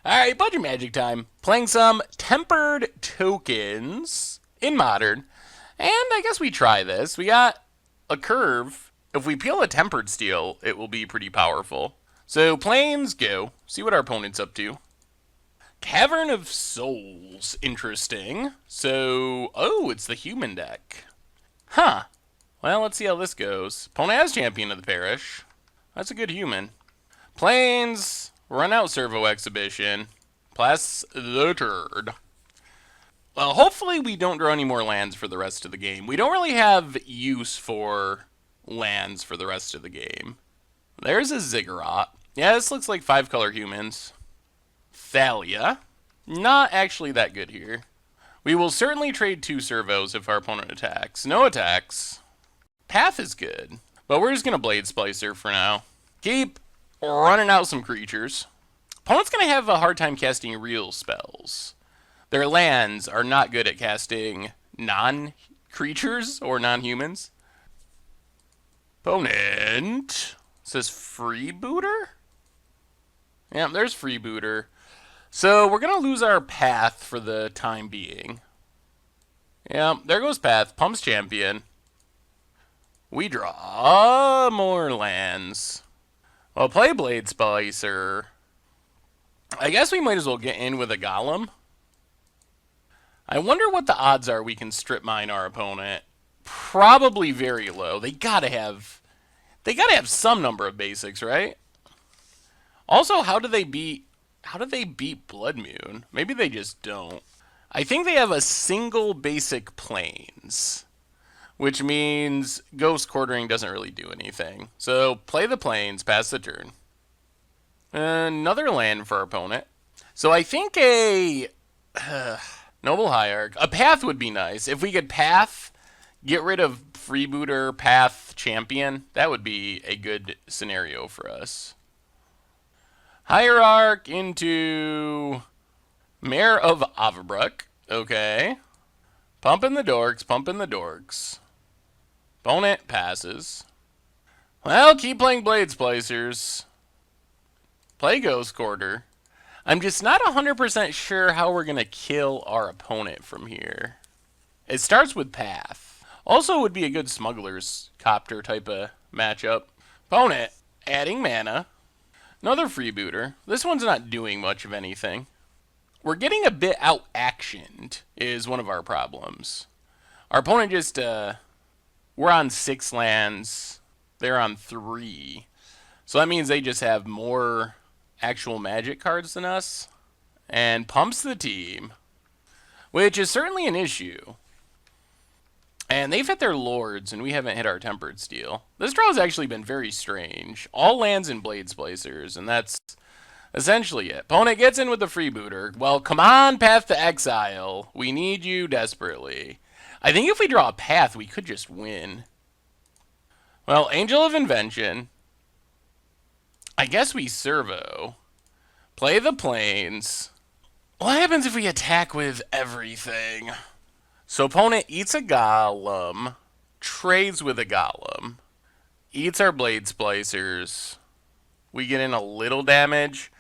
Alright, budget magic time. Playing some tempered tokens in modern. And I guess we try this. We got a curve. If we peel a tempered steel, it will be pretty powerful. So planes go. See what our opponent's up to. Cavern of Souls. Interesting. So, oh, it's the human deck. Huh. Well, let's see how this goes. Opponent has Champion of the Parish. That's a good human. Planes. Run out Servo Exhibition. Plus the turd. Well, hopefully we don't draw any more lands for the rest of the game. We don't really have use for lands for the rest of the game. There's a Ziggurat. Yeah, this looks like 5-color humans. Thalia. Not actually that good here. We will certainly trade 2 servos if our opponent attacks. No attacks. Path is good. But we're just going to Blade Splicer for now. Keep running out some creatures. Opponent's going to have a hard time casting real spells. Their lands are not good at casting non-creatures or non-humans. Opponent says Freebooter? Yeah, there's Freebooter. So we're going to lose our Path for the time being. Yeah, there goes Path. Pumps Champion. We draw more lands. Well, play Blade Splicer. I guess we might as well get in with a Golem. I wonder what the odds are we can strip mine our opponent. Probably very low. They gotta have some number of basics, right? Also, how do they beat Blood Moon? Maybe they just don't. I think they have a single basic planes, which means Ghost Quartering doesn't really do anything. So play the planes, pass the turn. Another land for our opponent. So I think a Noble Hierarch, a Path would be nice. If we could Path, get rid of Freebooter, Path, Champion, that would be a good scenario for us. Hierarch into Mayor of Avabruck. Okay. Pumping the dorks, pumping the dorks. Opponent passes. Well, keep playing Blade Splicers. Play Ghost Quarter. I'm just not 100% sure how we're going to kill our opponent from here. It starts with Path. Also would be a good Smuggler's Copter type of matchup. Opponent, adding mana. Another Freebooter. This one's not doing much of anything. We're getting a bit out-actioned is one of our problems. Our opponent just, we're on 6 lands. They're on 3. So that means they just have more actual Magic cards than us. And pumps the team, which is certainly an issue. And they've hit their Lords, and we haven't hit our Tempered Steel. This draw has actually been very strange. All lands in Blade Splicers, and that's essentially it. Opponent gets in with the Freebooter. Well, come on, Path to Exile. We need you desperately. I think if we draw a Path, we could just win. Well, Angel of Invention. I guess we Servo. Play the planes. What happens if we attack with everything? So opponent eats a Golem, trades with a Golem, eats our Blade Splicers. We get in a little damage.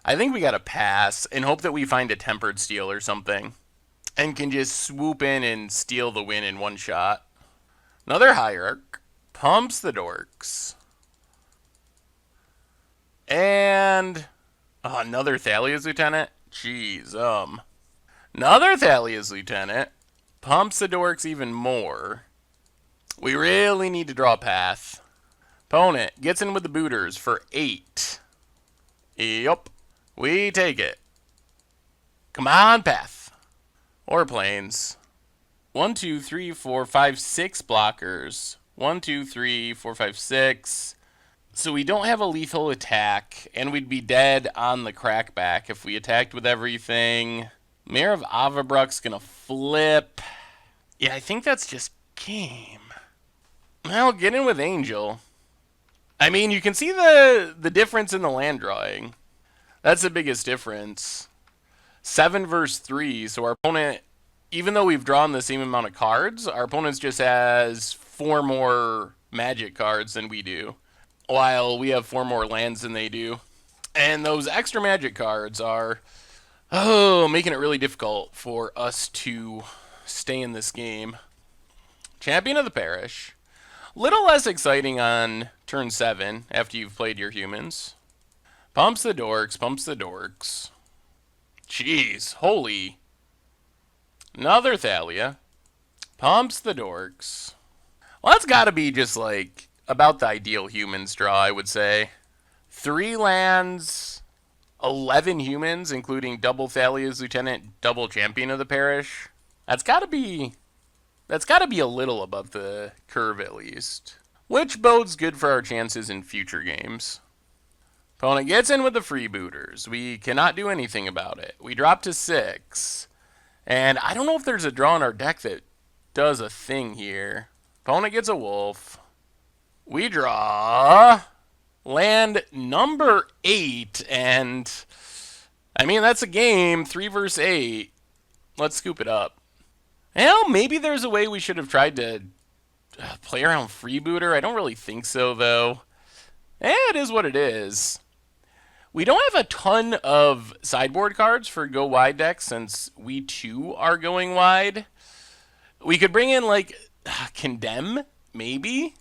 I think we gotta pass and hope that we find a Tempered Steel or something. And can just swoop in and steal the win in one shot. Another Hierarch. Pumps the dorks. And another Thalia's Lieutenant. Jeez, another Thalia's Lieutenant. Pumps the dorks even more. We really need to draw a Path. Opponent gets in with the booters for 8. Yup. We take it. Come on, Path. Or planes. 1, 2, 3, 4, 5, 6 blockers. 1, 2, 3, 4, 5, 6. So we don't have a lethal attack, and we'd be dead on the crackback if we attacked with everything. Mayor of Avabruck's gonna flip. Yeah, I think that's just game. Well, get in with Angel. I mean, you can see the difference in the land drawing. That's the biggest difference. 7 versus 3, so our opponent, even though we've drawn the same amount of cards, our opponent just has 4 more Magic cards than we do, while we have 4 more lands than they do. And those extra magic cards are, oh, making it really difficult for us to stay in this game. Champion of the Parish. Little less exciting on turn 7 after you've played your humans. Pumps the dorks, pumps the dorks. Jeez, holy. Another Thalia. Pumps the dorks. Well, that's gotta be just like about the ideal humans draw, I would say. 3 lands, 11 humans, including double Thalia's Lieutenant, double Champion of the Parish. That's gotta be a little above the curve at least. Which bodes good for our chances in future games. Opponent gets in with the freebooters. We cannot do anything about it. We drop to 6. And I don't know if there's a draw in our deck that does a thing here. Opponent gets a wolf. We draw land number 8. And, I mean, that's a game. 3 versus 8. Let's scoop it up. Well, maybe there's a way we should have tried to play around freebooter. I don't really think so, though. It is what it is. We don't have a ton of sideboard cards for go wide decks since we too are going wide. We could bring in like Condemn, maybe.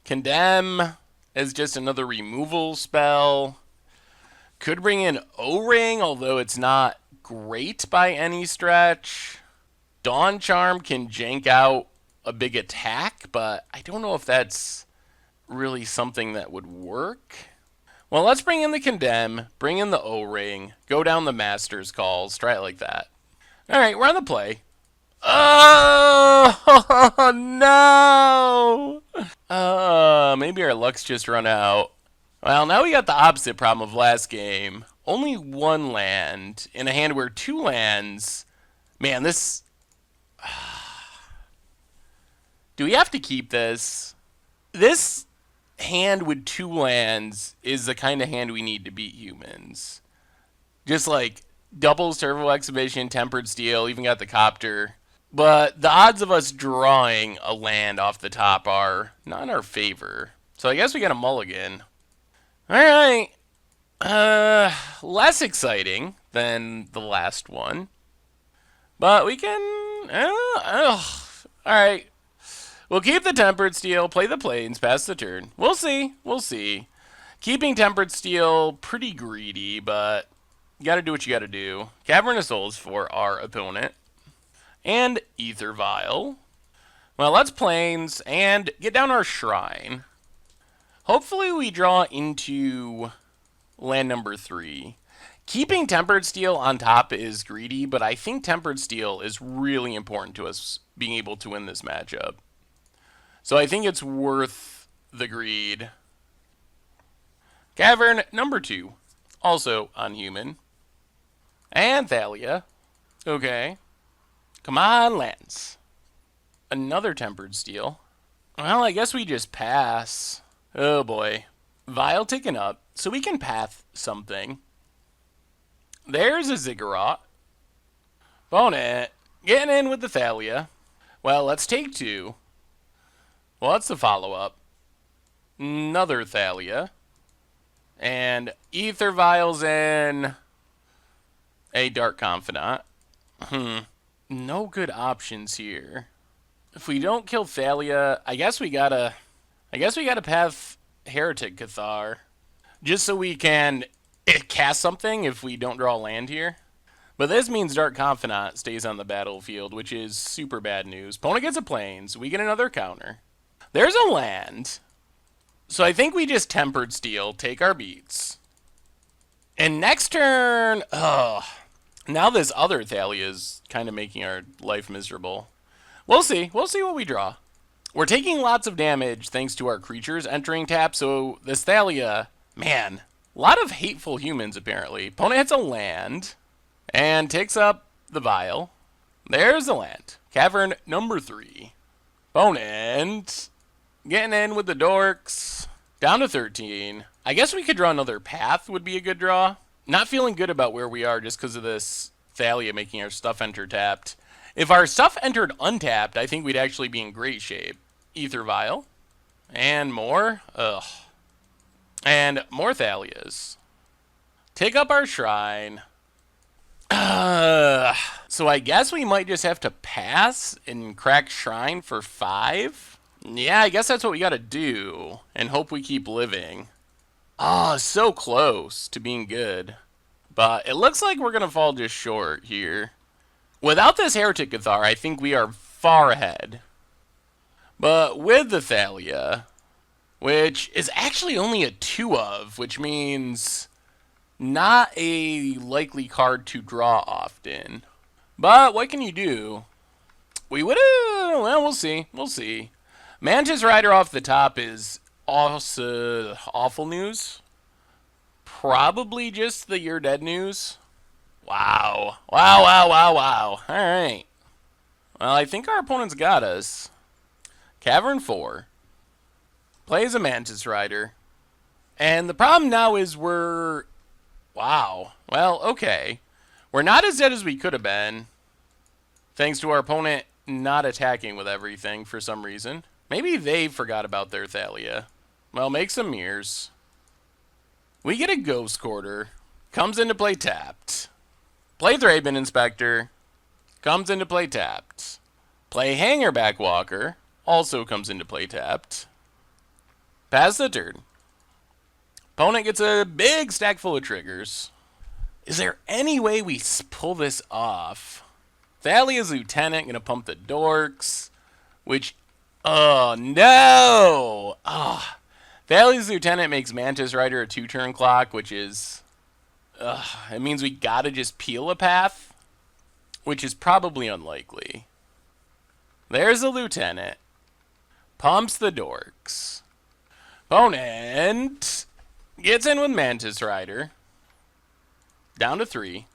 Condemn as just another removal spell. Could bring in O-Ring, although it's not great by any stretch. Dawn Charm can jank out a big attack, but I don't know if that's really something that would work. Well, let's bring in the Condemn, bring in the O-Ring, go down the Master's Calls, try it like that. All right, we're on the play. Oh, no! Maybe our luck's just run out. Well, now we got the opposite problem of last game. Only 1 land in a hand where 2 lands. Man, this... Do we have to keep this? This hand with 2 lands is the kind of hand we need to beat humans. Just like double Servo Exhibition, Tempered Steel, even got the Copter. But the odds of us drawing a land off the top are not in our favor. So I guess we got a mulligan. Alright. Less exciting than the last one. But we can... Alright. We'll keep the Tempered Steel, play the Plains, pass the turn. We'll see. We'll see. Keeping Tempered Steel, pretty greedy, but you gotta do what you gotta do. Cavernous Souls for our opponent. And Ether Vial. Well, let's Plains and get down our Shrine. Hopefully we draw into land number 3. Keeping Tempered Steel on top is greedy, but I think Tempered Steel is really important to us being able to win this matchup. So I think it's worth the greed. Cavern number 2. Also unhuman. And Thalia. Okay. Come on, lands. Another Tempered Steel. Well, I guess we just pass. Oh boy. Vial ticking up, so we can path something. There's a Ziggurat. Opponent getting in with the Thalia. Well, let's take 2. Well, that's the follow-up. Another Thalia. And Ether Vials in a Dark Confidant. No good options here. If we don't kill Thalia, I guess we gotta path Heretic Cathar. Just so we can cast something if we don't draw land here. But this means Dark Confidant stays on the battlefield, which is super bad news. Opponent gets a Plains. We get another counter. There's a land. So I think we just Tempered Steel, take our beats. And next turn... now this other Thalia is kind of making our life miserable. We'll see. We'll see what we draw. We're taking lots of damage thanks to our creatures entering tap, so this Thalia... Man, a lot of hateful humans, apparently. Opponent hits a land and takes up the Vial. There's the land. Cavern number 3. Opponent getting in with the dorks. Down to 13. I guess we could draw another path would be a good draw. Not feeling good about where we are just because of this Thalia making our stuff enter tapped. If our stuff entered untapped, I think we'd actually be in great shape. Ether Vial. And more. Ugh. And more Thalias. Take up our shrine. So I guess we might just have to pass and crack shrine for 5? Yeah, I guess that's what we gotta do. And hope we keep living. Oh, so close to being good. But it looks like we're gonna fall just short here. Without this Heretic Cathar, I think we are far ahead. But with the Thalia, which is actually only a 2 of, which means not a likely card to draw often. But what can you do? We would have, well, we'll see. We'll see. Mantis Rider off the top is also awful news. Probably just the You're Dead news. Wow. Wow, wow, wow, wow. Alright. Well, I think our opponent's got us. Cavern 4. Plays a Mantis Rider. And the problem now is we're... Wow. Well, okay. We're not as dead as we could have been. Thanks to our opponent not attacking with everything for some reason. Maybe they forgot about their Thalia. Well, make some mirrors. We get a Ghost Quarter. Comes into play tapped. Play Thraben Inspector. Comes into play tapped. Play Hangerback Walker. Also comes into play tapped. Pass the turn. Opponent gets a big stack full of triggers. Is there any way we pull this off? Thalia's Lieutenant gonna pump the Dorks, which, oh no! Oh, Thalia's Lieutenant makes Mantis Rider a 2-turn clock, which is, it means we gotta just peel a path, which is probably unlikely. There's the Lieutenant. Pumps the Dorks. Opponent gets in with Mantis Rider. Down to 3.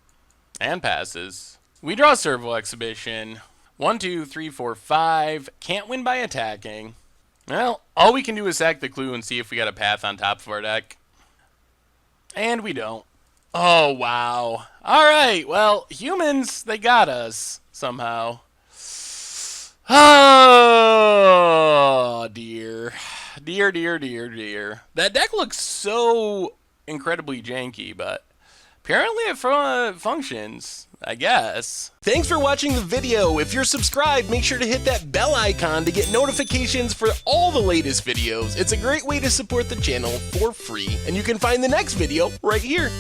And passes. We draw Servo Exhibition. 1, 2, 3, 4, 5. Can't win by attacking. Well, all we can do is sack the clue and see if we got a path on top of our deck. And we don't. Oh, wow. Alright, well, humans, they got us somehow. Oh, dear. Dear, dear, dear, dear. That deck looks so incredibly janky, but apparently it functions, I guess. Thanks for watching the video. If you're subscribed, make sure to hit that bell icon to get notifications for all the latest videos. It's a great way to support the channel for free, and you can find the next video right here.